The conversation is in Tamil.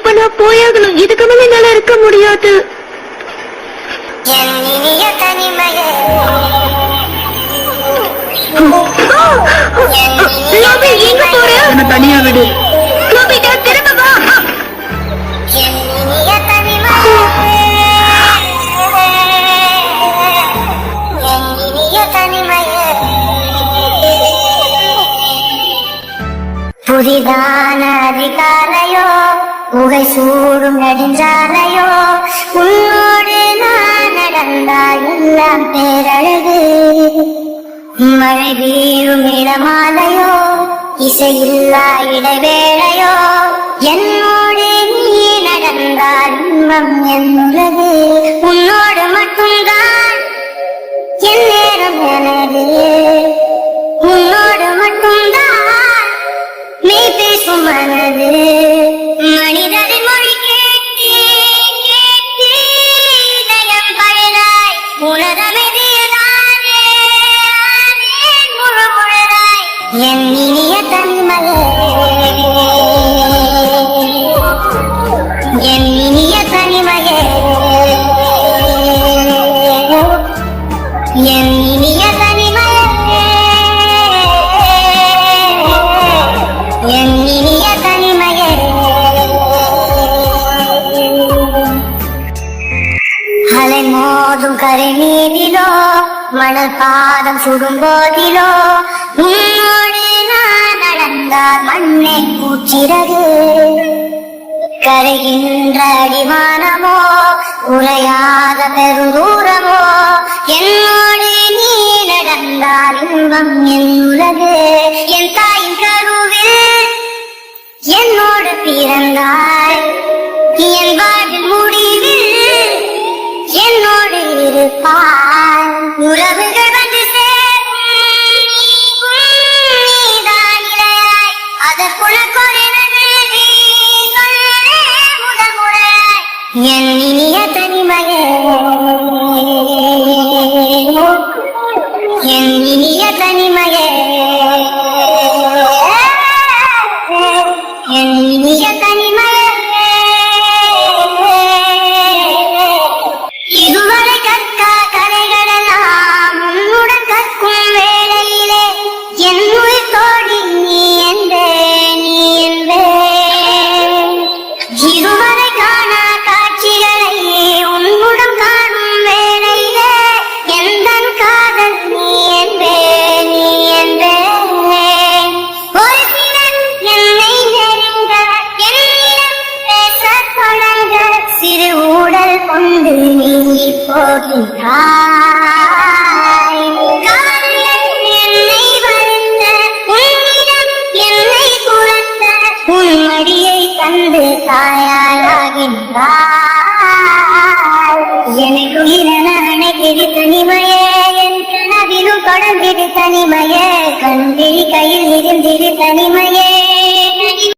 இப்ப நான் போயாகணும். இதுக்கு மேல என்னால இருக்க முடியாது. எங்க போற? என்ன தனியா விடு. திரும்ப வா. புதிதான அதிகாலையோ புகை சூடும் நெடுஞ்சாலையோ உன்னோடு நான் நடந்தால் எல்லாம் பேரழகு. மழை வீழும் இடமாலையோ இசையில்லா இடைவேளையோ என்னோடு நீ நடந்தால் இன்பம் என் உலகு. உன்னோடு மட்டும்தான் என் நேரம் எனது. உன்னோடு மட்டும்தான் நீ பேசும் மனது. மனிதரின் மொழி கேட்டு கேட்டு இதயம் பழுதாய் உணரமெதியதானே முழு முழுதாய் என் இனிய தனிமலே. என் இனிய தனிமலே. என் இனிய தனிமலே. என் இனிய தனிமையே. அலை மோதும் கரை மீதிலோ மணல் பாதம் சுடும் போதிலோ உன்னோடு நான் நடந்தால் மண்ணை பூச்சிறது. கரைகின்ற அடிவானமோ உரையாத பெருதூரமோ என்னோடு நீ நடந்தால் இன்பம் என் உலகு. என் தாயின் கருவில் என்னோடு பிறந்தாய். என் வாழ்வின் முடிவில் என்னோடு இருப்பாய். உறவுகள் வந்து நீதான் இலையாய் அதற்குணக்கொரு நன்றி சொல்லே முதல் முறையாய் என் இனிய தனிமையே. என் இனிய தனிமையே. என் இனிய தனிமையே. இதுவரை கற்க கலைகளெல்லாம் உன்னுடன் கற்கும் வேளையிலே என் உயிர் தோழி நீ என்பே நீ என்பே. இதுவரை காண காட்சிகளை உன்னுடன் காணும் வேளையிலே எந்தன் காதல் நீ என்பே நீ என்பே. ஒரு சிலர் என்னை நெருங்க என்னிடம் பேசத் தொடங்க சிறு ஊடல் கொண்டு நீ போகின்றாய். என்னை வருந்த உன்னிடம் என்னை குழந்த உன் மடியை கண்டு தாயாளாகின்றாய். எனக்கு இரணி தனிமையே. என் கனவிலும் தொடர்ந்திரு தனிமையே. கண்விழி கையில் இருந்திரு தனிமையே.